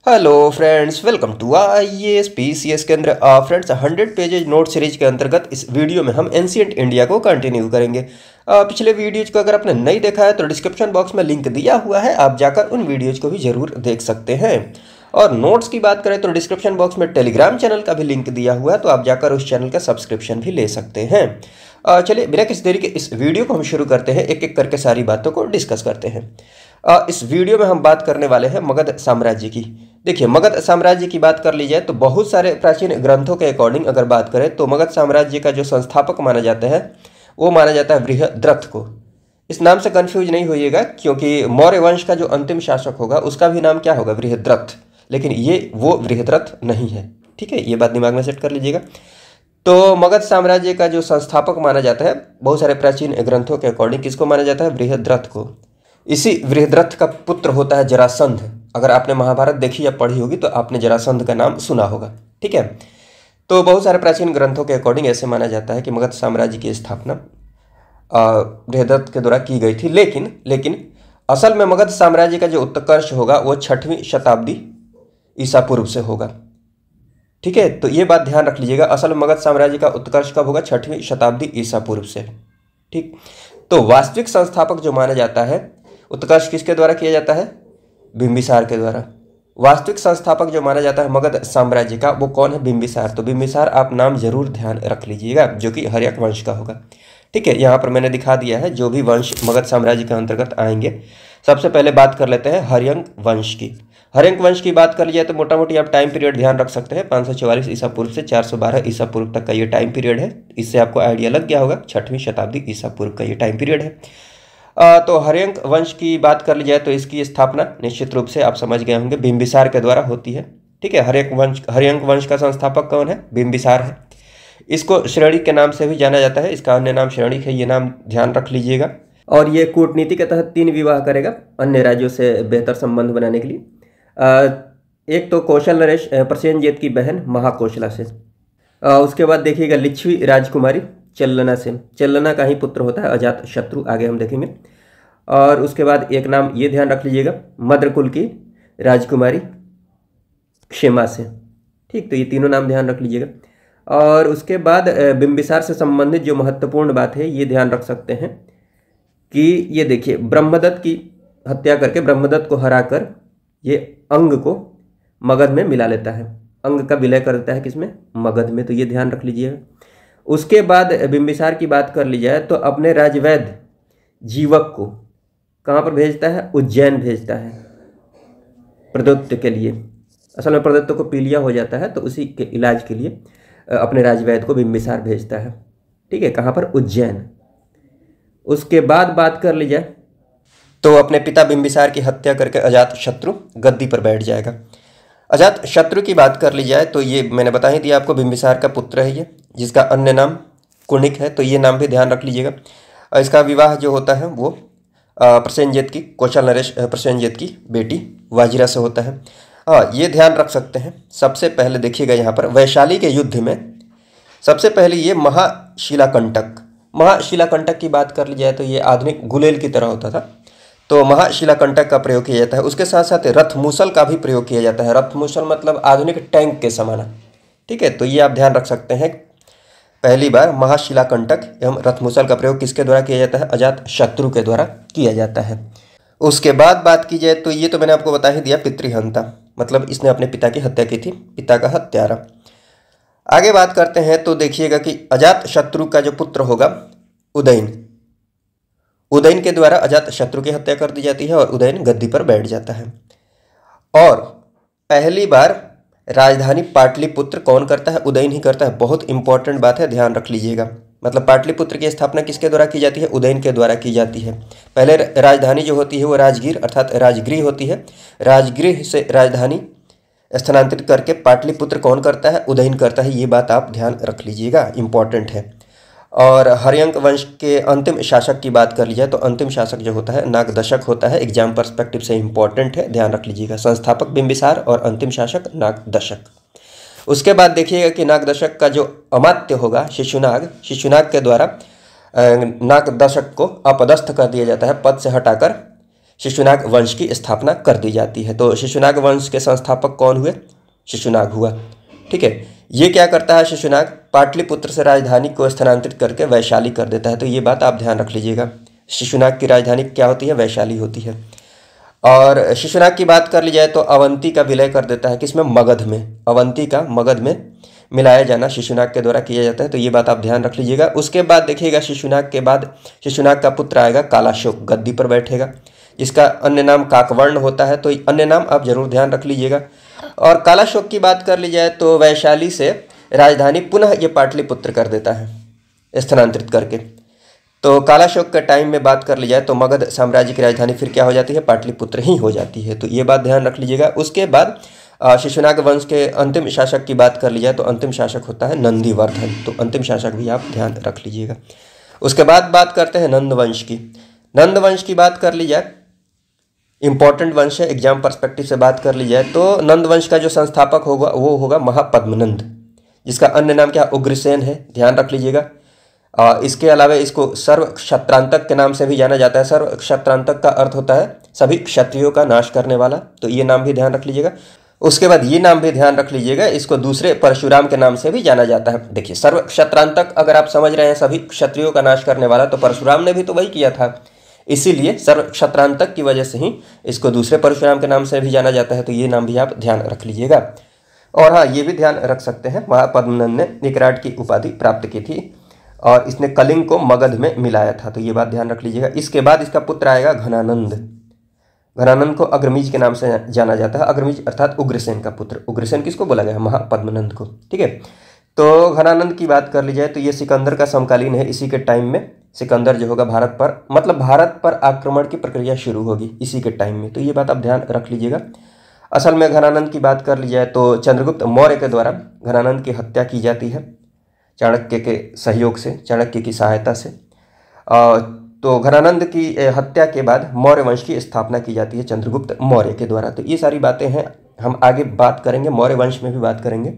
Hello friends, welcome to IAS PCS Kendra. Friends, 100 pages note series के अंतर्गत इस video में हम एंशिएंट इंडिया को कंटिन्यू करेंगे। पिछले वीडियोज को अगर आपने नहीं देखा है तो डिस्क्रिप्शन बॉक्स में लिंक दिया हुआ है, आप जाकर उन वीडियोज को भी जरूर देख सकते हैं। और नोट्स की बात करें तो डिस्क्रिप्शन बॉक्स में टेलीग्राम चैनल का भी लिंक दिया हुआ है, तो आप जाकर उस चैनल का सब्सक्रिप्शन भी ले सकते हैं। चलिए बिना किसी देरी के इस वीडियो को हम शुरू करते हैं, एक एक करके सारी बातों को डिस्कस करते हैं। इस वीडियो में हम बात करने वाले हैं मगध साम्राज्य की। देखिए, मगध साम्राज्य की बात कर ली जाए तो बहुत सारे प्राचीन ग्रंथों के अकॉर्डिंग अगर बात करें तो मगध साम्राज्य का जो संस्थापक माना जाता है वो माना जाता है बृहद्रथ को। इस नाम से कंफ्यूज नहीं होइएगा, क्योंकि मौर्य वंश का जो अंतिम शासक होगा उसका भी नाम क्या होगा, बृहद्रथ, लेकिन ये वो बृहद्रथ नहीं है। ठीक है, ये बात दिमाग में सेट कर लीजिएगा। तो मगध साम्राज्य का जो संस्थापक माना जाता है बहुत सारे प्राचीन ग्रंथों के अकॉर्डिंग किसको माना जाता है, बृहद्रथ को। इसी बृहद्रथ का पुत्र होता है जरासंध। अगर आपने महाभारत देखी या पढ़ी होगी तो आपने जरासंध का नाम सुना होगा। ठीक है, तो बहुत सारे प्राचीन ग्रंथों के अकॉर्डिंग ऐसे माना जाता है कि मगध साम्राज्य की स्थापना बृहद्रथ के द्वारा की गई थी। लेकिन असल में मगध साम्राज्य का जो उत्कर्ष होगा वो 6वीं शताब्दी ईसा पूर्व से होगा। ठीक है, तो ये बात ध्यान रख लीजिएगा, असल में मगध साम्राज्य का उत्कर्ष कब होगा, 6वीं शताब्दी ईसा पूर्व से। ठीक, तो वास्तविक संस्थापक जो माना जाता है, उत्कर्ष किसके द्वारा किया जाता है, बिंबिसार के द्वारा। वास्तविक संस्थापक जो माना जाता है मगध साम्राज्य का वो कौन है, बिंबिसार। तो बिंबिसार आप नाम जरूर ध्यान रख लीजिएगा, जो कि हर्यक वंश का होगा। ठीक है, यहाँ पर मैंने दिखा दिया है जो भी वंश मगध साम्राज्य के अंतर्गत आएंगे। सबसे पहले बात कर लेते हैं हर्यंक वंश की। हर्यंक वंश की बात कर लिया तो मोटा मोटी आप टाइम पीरियड ध्यान रख सकते हैं, 544 ईसा पूर्व से 412 ईसा पूर्व तक का ये टाइम पीरियड है। इससे आपको आइडिया लग गया होगा, 6वीं शताब्दी ईसा पूर्व का ये टाइम पीरियड है। तो हर्यंक वंश की बात कर ली जाए तो इसकी स्थापना निश्चित रूप से आप समझ गए होंगे बिंबिसार के द्वारा हहोती है। ठीक है, हर्यंक वंश का संस्थापक कौन है, बिंबिसार है। इसको श्रेणिक के नाम से भी जाना जाता है, इसका अन्य नाम श्रेणिक है, ये नाम ध्यान रख लीजिएगा। और ये कूटनीति के तहत 3 विवाह करेगा अन्य राज्यों से बेहतर संबंध बनाने के लिए। एक तो कौशल नरेश प्रसेनजीत की बहन महाकौशला से। उसके बाद देखिएगा लिच्छवी राजकुमारी चल्लना से। चल्लना का ही पुत्र होता है अजात शत्रु, आगे हम देखेंगे। और उसके बाद एक नाम ये ध्यान रख लीजिएगा, मद्रकुल की राजकुमारी क्षेमा से। ठीक, तो ये तीनों नाम ध्यान रख लीजिएगा। और उसके बाद बिंबिसार से संबंधित जो महत्वपूर्ण बात है ये ध्यान रख सकते हैं कि ये देखिए, ब्रह्मदत्त की हत्या करके, ब्रह्मदत्त को हराकर ये अंग को मगध में मिला लेता है, अंग का विलय कर देता है किसमें, मगध में। तो ये ध्यान रख लीजिएगा। उसके बाद बिंबिसार की बात कर ली जाए तो अपने राजवैद्य जीवक को कहाँ पर भेजता है, उज्जैन भेजता है प्रदत्त के लिए। असल में प्रदत्त को पीलिया हो जाता है तो उसी के इलाज के लिए अपने राजवैद्य को बिंबिसार भेजता है। ठीक है, कहाँ पर, उज्जैन। उसके बाद बात कर ली जाए तो अपने पिता बिंबिसार की हत्या करके अजात शत्रु गद्दी पर बैठ जाएगा। अजात शत्रु की बात कर ली जाए तो ये मैंने बता ही दिया आपको, बिंबिसार का पुत्र है ये, जिसका अन्य नाम कुणिक है, तो ये नाम भी ध्यान रख लीजिएगा। इसका विवाह जो होता है वो प्रसेनजीत की, कौशल नरेश प्रसेनजीत की बेटी वाजिरा से होता है। ये ध्यान रख सकते हैं। सबसे पहले देखिएगा यहाँ पर वैशाली के युद्ध में सबसे पहले ये महाशिलाकंटक की बात कर ली जाए तो ये आधुनिक गुलेल की तरह होता था, तो महाशिलाकंटक का प्रयोग किया जाता है। उसके साथ साथ रथमूसल का भी प्रयोग किया जाता है। रथमूसल मतलब आधुनिक टैंक के समान। ठीक है, तो ये आप ध्यान रख सकते हैं। पहली बार महाशिलाकंटक एवं रथमूसल का प्रयोग किसके द्वारा किया जाता है, अजात शत्रु के द्वारा किया जाता है। उसके बाद बात की जाए तो ये तो मैंने आपको बता ही दिया, पितृहंता, मतलब इसने अपने पिता की हत्या की थी, पिता का हत्यारा। आगे बात करते हैं तो देखिएगा कि अजात शत्रु का जो पुत्र होगा उदयन के द्वारा अजात शत्रु की हत्या कर दी जाती है और उदयन गद्दी पर बैठ जाता है। और पहली बार राजधानी पाटलिपुत्र कौन करता है, उदयन ही करता है। बहुत इंपॉर्टेंट बात है, ध्यान रख लीजिएगा। मतलब पाटलिपुत्र की स्थापना किसके द्वारा की जाती है, उदयन के द्वारा की जाती है। पहले राजधानी जो होती है वो राजगीर अर्थात राजगृह होती है। राजगृह से राजधानी स्थानांतरित करके पाटलिपुत्र कौन करता है, उदयन करता है। ये बात आप ध्यान रख लीजिएगा, इंपॉर्टेंट है। और हर्यंक वंश के अंतिम शासक की बात कर ली जाए तो अंतिम शासक जो होता है नागदशक होता है। एग्जाम पर्सपेक्टिव से इंपॉर्टेंट है, ध्यान रख लीजिएगा। संस्थापक बिंबिसार और अंतिम शासक नागदशक। उसके बाद देखिएगा कि नागदशक का जो अमात्य होगा शिशुनाग के द्वारा नागदशक को अपदस्थ कर दिया जाता है, पद से हटाकर शिशुनाग वंश की स्थापना कर दी जाती है। तो शिशुनाग वंश के संस्थापक कौन हुए? शिशुनाग हुआ। ठीक है, ये क्या करता है शिशुनाग? पाटलिपुत्र से राजधानी को स्थानांतरित करके वैशाली कर देता है। तो ये बात आप ध्यान रख लीजिएगा। शिशुनाग की राजधानी क्या होती है? वैशाली होती है। और शिशुनाग की बात कर ली जाए तो अवंती का विलय कर देता है, किसमें? मगध में। अवंती का मगध में मिलाया जाना शिशुनाग के द्वारा किया जाता है। तो ये बात आप ध्यान रख लीजिएगा। उसके बाद देखिएगा, शिशुनाग के बाद शिशुनाग का पुत्र आएगा कालाशोक, गद्दी पर बैठेगा, जिसका अन्य नाम काकवर्ण होता है। तो अन्य नाम आप जरूर ध्यान रख लीजिएगा। और कालाशोक की बात कर ली जाए तो वैशाली से राजधानी पुनः ये पाटलिपुत्र कर देता है, स्थानांतरित करके। तो कालाशोक के टाइम में बात कर ली जाए तो मगध साम्राज्य की राजधानी फिर क्या हो जाती है? पाटलिपुत्र ही हो जाती है। तो ये बात ध्यान रख लीजिएगा। उसके बाद शिशुनाग वंश के अंतिम शासक की बात कर ली जाए तो अंतिम शासक होता है नंदीवर्धन। तो अंतिम शासक भी आप ध्यान रख लीजिएगा। उसके बाद बात करते हैं नंद वंश की। नंद वंश की बात कर ली जाए, इंपॉर्टेंट वंश है, एग्जाम पर्सपेक्टिव से बात कर ली जाए तो नंद वंश का जो संस्थापक होगा वो होगा महापद्मनंद, जिसका अन्य नाम क्या? उग्रसेन है, ध्यान रख लीजिएगा। इसके अलावा इसको सर्व क्षत्रांतक के नाम से भी जाना जाता है। सर्व क्षत्रांतक का अर्थ होता है सभी क्षत्रियों का नाश करने वाला। तो ये नाम भी ध्यान रख लीजिएगा। उसके बाद ये नाम भी ध्यान रख लीजिएगा, इसको दूसरे परशुराम के नाम से भी जाना जाता है। देखिए, सर्व क्षत्रांतक अगर आप समझ रहे हैं सभी क्षत्रियों का नाश करने वाला, तो परशुराम ने भी तो वही किया था, इसीलिए सर्व क्षत्रांतक की वजह से ही इसको दूसरे परशुराम के नाम से भी जाना जाता है। तो ये नाम भी आप ध्यान रख लीजिएगा। और हाँ, ये भी ध्यान रख सकते हैं, महापद्मनंद ने विकराट की उपाधि प्राप्त की थी और इसने कलिंग को मगध में मिलाया था। तो ये बात ध्यान रख लीजिएगा। इसके बाद इसका पुत्र आएगा घनानंद। घनानंद को अग्रमीज के नाम से जाना जाता है। अग्रमीज अर्थात उग्रसेन का पुत्र। उग्रसेन किसको बोला गया? महापद्मनंद को। ठीक है, तो घनानंद की बात कर ली जाए तो ये सिकंदर का समकालीन है। इसी के टाइम में सिकंदर जो होगा भारत पर, मतलब भारत पर आक्रमण की प्रक्रिया शुरू होगी इसी के टाइम में। तो ये बात आप ध्यान रख लीजिएगा। असल में घनानंद की बात कर ली जाए तो चंद्रगुप्त मौर्य के द्वारा घनानंद की हत्या की जाती है, चाणक्य के सहयोग से, चाणक्य की सहायता से। तो घनानंद की हत्या के बाद मौर्य वंश की स्थापना की जाती है चंद्रगुप्त मौर्य के द्वारा। तो ये सारी बातें हैं, हम आगे बात करेंगे, मौर्य वंश में भी बात करेंगे।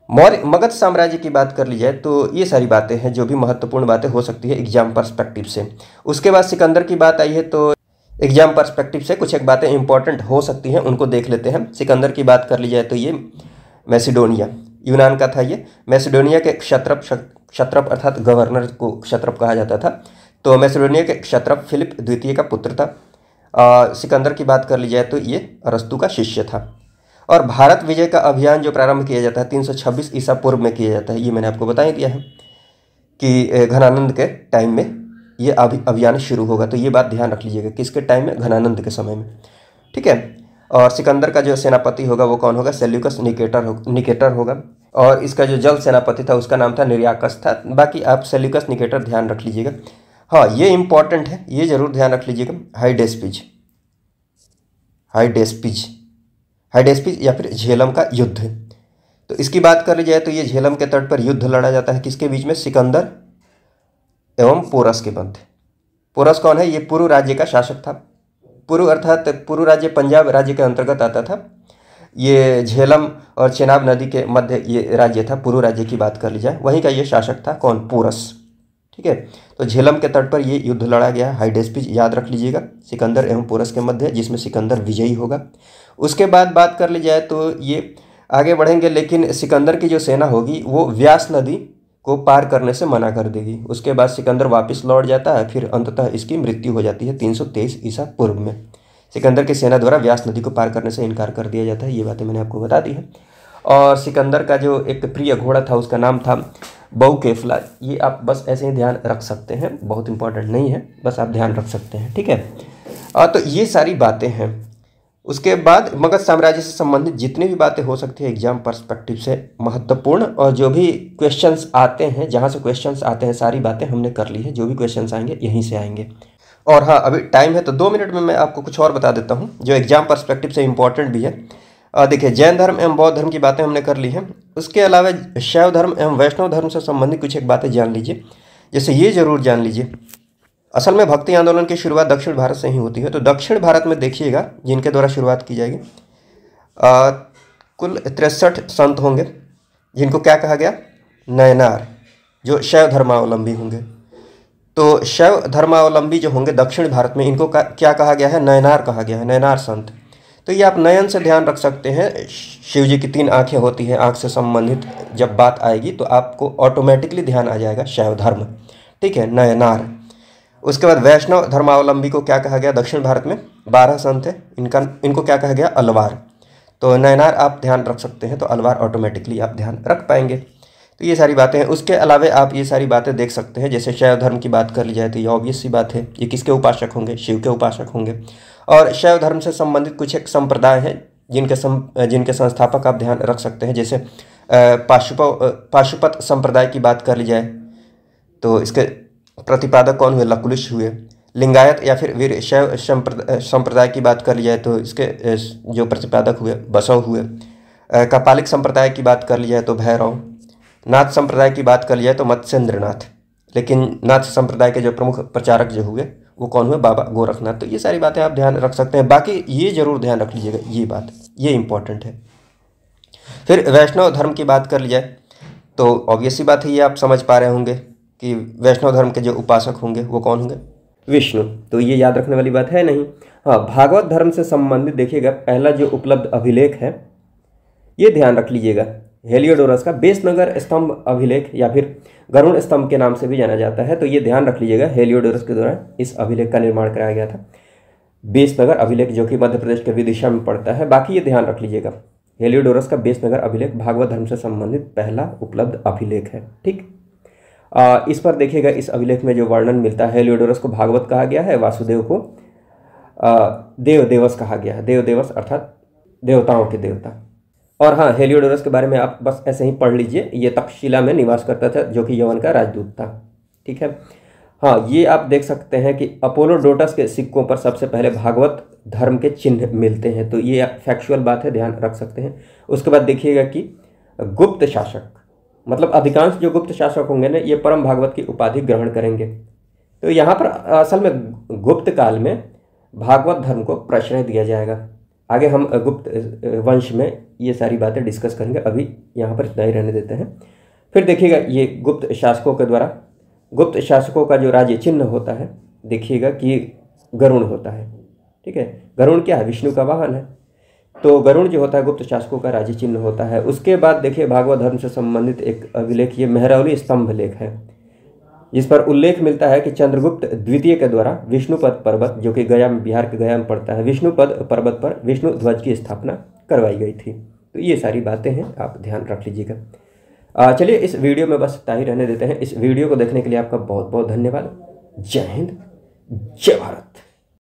मौर्य मगध साम्राज्य की बात कर ली जाए तो ये सारी बातें हैं जो भी महत्वपूर्ण बातें हो सकती है एग्जाम पर्सपेक्टिव से। उसके बाद सिकंदर की बात आई है तो एग्जाम पर्सपेक्टिव से कुछ एक बातें इंपॉर्टेंट हो सकती हैं, उनको देख लेते हैं। सिकंदर की बात कर ली जाए तो ये मैसिडोनिया, यूनान का था ये। मैसिडोनिया के क्षत्रप अर्थात गवर्नर को क्षत्रप कहा जाता था। तो मैसिडोनिया के क्षत्रप फिलिप द्वितीय का पुत्र था। सिकंदर की बात कर ली जाए तो ये अरस्तु का शिष्य था। और भारत विजय का अभियान जो प्रारंभ किया जाता है 326 ईसा पूर्व में किया जाता है, ये मैंने आपको बता ही दिया है कि घनानंद के टाइम में ये अभियान शुरू होगा। तो ये बात ध्यान रख लीजिएगा, किसके टाइम में? घनानंद के समय में। ठीक है, और सिकंदर का जो सेनापति होगा वो कौन होगा? सेल्यूकस निकेटर होगा। और इसका जो जल सेनापति था उसका नाम था निर्याकस था। बाकी आप सेल्यूकस निकेटर ध्यान रख लीजिएगा। हाँ, ये इंपॉर्टेंट है, ये जरूर ध्यान रख लीजिएगा। हाइडेस्पिज या फिर झेलम का युद्ध। तो इसकी बात कर ली जाए तो ये झेलम के तट पर युद्ध लड़ा जाता है, किसके बीच में? सिकंदर एवं पोरस के मध्य। पोरस कौन है? ये पुरु राज्य का शासक था। पुरु अर्थात पुरु राज्य पंजाब राज्य के अंतर्गत आता था। ये झेलम और चेनाब नदी के मध्य ये राज्य था, पुरु राज्य की बात कर ली जाए। वहीं का ये शासक था कौन? पोरस। ठीक है, तो झेलम के तट पर ये युद्ध लड़ा गया, हाइडेस्पिज, याद रख लीजिएगा, सिकंदर एवं पोरस के मध्य, जिसमें सिकंदर विजयी होगा। उसके बाद बात कर ली जाए तो ये आगे बढ़ेंगे, लेकिन सिकंदर की जो सेना होगी वो व्यास नदी को पार करने से मना कर देगी। उसके बाद सिकंदर वापस लौट जाता है, फिर अंततः इसकी मृत्यु हो जाती है 323 ईसा पूर्व में। सिकंदर की सेना द्वारा व्यास नदी को पार करने से इनकार कर दिया जाता है। ये बातें मैंने आपको बता दी है। और सिकंदर का जो एक प्रिय घोड़ा था उसका नाम था बहुकेफला। ये आप बस ऐसे ही ध्यान रख सकते हैं, बहुत इंपॉर्टेंट नहीं है, बस आप ध्यान रख सकते हैं। ठीक है, तो ये सारी बातें हैं। उसके बाद मगध साम्राज्य से संबंधित जितनी भी बातें हो सकती है एग्जाम पर्सपेक्टिव से महत्वपूर्ण, और जो भी क्वेश्चंस आते हैं, जहाँ से क्वेश्चंस आते हैं, सारी बातें हमने कर ली है। जो भी क्वेश्चंस आएंगे यहीं से आएंगे। और हाँ, अभी टाइम है तो 2 मिनट में मैं आपको कुछ और बता देता हूँ जो एग्जाम पर्सपेक्टिव से इम्पॉर्टेंट भी है। देखिए, जैन धर्म एवं बौद्ध धर्म की बातें हमने कर ली हैं। उसके अलावा शैव धर्म एवं वैष्णव धर्म से संबंधित कुछ एक बातें जान लीजिए। जैसे ये जरूर जान लीजिए, असल में भक्ति आंदोलन की शुरुआत दक्षिण भारत से ही होती है। तो दक्षिण भारत में देखिएगा जिनके द्वारा शुरुआत की जाएगी, कुल 63 संत होंगे जिनको क्या कहा गया? नयनार, जो शैव धर्मावलंबी होंगे। तो शैव धर्मावलंबी जो होंगे दक्षिण भारत में, इनको क्या कहा गया है? नयनार कहा गया है, नयनार संत। तो ये आप नयन से ध्यान रख सकते हैं। शिव जी की 3 आंखें होती हैं, आंख से संबंधित जब बात आएगी तो आपको ऑटोमेटिकली ध्यान आ जाएगा शैव धर्म, ठीक है, नयनार। उसके बाद वैष्णव धर्मावलंबी को क्या कहा गया? दक्षिण भारत में 12 संत है, इनको क्या कहा गया? अलवार। तो नयनार आप ध्यान रख सकते हैं, तो अलवार ऑटोमेटिकली आप ध्यान रख पाएंगे। तो ये सारी बातें हैं। उसके अलावा आप ये सारी बातें देख सकते हैं, जैसे शैव धर्म की बात कर ली जाए तो ये ऑब्वियस सी बात है, ये किसके उपासक होंगे? शिव के उपासक होंगे। और शैव धर्म से संबंधित कुछ एक संप्रदाय हैं जिनके संस्थापक आप ध्यान रख सकते हैं, जैसे पाशुपत संप्रदाय की बात कर ली जाए तो इसके प्रतिपादक कौन हुए? लकुलिश हुए। लिंगायत या फिर वीर शैव संप्रदाय की बात कर ली जाए तो इसके जो प्रतिपादक हुए बसव हुए। कपालिक संप्रदाय की बात कर ली जाए तो भैरव। नाथ संप्रदाय की बात कर ली जाए तो मत्स्येंद्रनाथ। लेकिन नाथ संप्रदाय के जो प्रमुख प्रचारक जो हुए वो कौन हुए? बाबा गोरखनाथ। तो ये सारी बातें आप ध्यान रख सकते हैं। बाकी ये जरूर ध्यान रख लीजिएगा, ये बात, ये इंपॉर्टेंट है। फिर वैष्णव धर्म की बात कर ली जाए तो ऑब्वियस सी बात है, ये आप समझ पा रहे होंगे कि वैष्णव धर्म के जो उपासक होंगे वो कौन होंगे? विष्णु। तो ये याद रखने वाली बात है नहीं। हाँ, भागवत धर्म से संबंधित देखिएगा पहला जो उपलब्ध अभिलेख है ये ध्यान रख लीजिएगा, हेलियोडोरस का बेसनगर स्तंभ अभिलेख या फिर गरुड़ स्तंभ के नाम से भी जाना जाता है। तो ये ध्यान रख लीजिएगा, हेलियोडोरस के द्वारा इस अभिलेख का निर्माण कराया गया था, बेसनगर अभिलेख, जो कि मध्य प्रदेश के विदिशा में पड़ता है। बाकी ये ध्यान रख लीजिएगा, हेलियोडोरस का बेसनगर अभिलेख भागवत धर्म से संबंधित पहला उपलब्ध अभिलेख है, ठीक। इस पर देखिएगा, इस अभिलेख में जो वर्णन मिलता है, हेलियोडोरस को भागवत कहा गया है, वासुदेव को देव देवस कहा गया है। देव देवस अर्थात देवताओं के देवता। और हाँ, हेलियोडोरस के बारे में आप बस ऐसे ही पढ़ लीजिए, ये तक्षशिला में निवास करता था, जो कि यवन का राजदूत था, ठीक है। हाँ, ये आप देख सकते हैं कि अपोलोडोटस के सिक्कों पर सबसे पहले भागवत धर्म के चिन्ह मिलते हैं। तो ये फैक्चुअल बात है, ध्यान रख सकते हैं। उसके बाद देखिएगा कि गुप्त शासक, मतलब अधिकांश जो गुप्त शासक होंगे ना, ये परम भागवत की उपाधि ग्रहण करेंगे। तो यहाँ पर असल में गुप्त काल में भागवत धर्म को प्रश्रय दिया जाएगा। आगे हम गुप्त वंश में ये सारी बातें डिस्कस करेंगे, अभी यहाँ पर इतना ही रहने देते हैं। फिर देखिएगा, ये गुप्त शासकों के द्वारा, गुप्त शासकों का जो राज्य चिन्ह होता है, देखिएगा कि गरुड़ होता है, ठीक है। गरुड़ क्या है? विष्णु का वाहन है। तो गरुड़ जो होता है गुप्त शासकों का राज्य चिन्ह होता है। उसके बाद देखिए, भागवत धर्म से संबंधित एक अभिलेख, ये मेहरौली स्तंभ लेख है, जिस पर उल्लेख मिलता है कि चंद्रगुप्त द्वितीय के द्वारा विष्णुपद पर्वत, जो कि गया में, बिहार के गया में पड़ता है, विष्णुपद पर्वत पर विष्णु ध्वज की स्थापना करवाई गई थी। तो ये सारी बातें हैं, आप ध्यान रख लीजिएगा। चलिए, इस वीडियो में बस इतना ही रहने देते हैं। इस वीडियो को देखने के लिए आपका बहुत बहुत धन्यवाद। जय हिंद, जय भारत।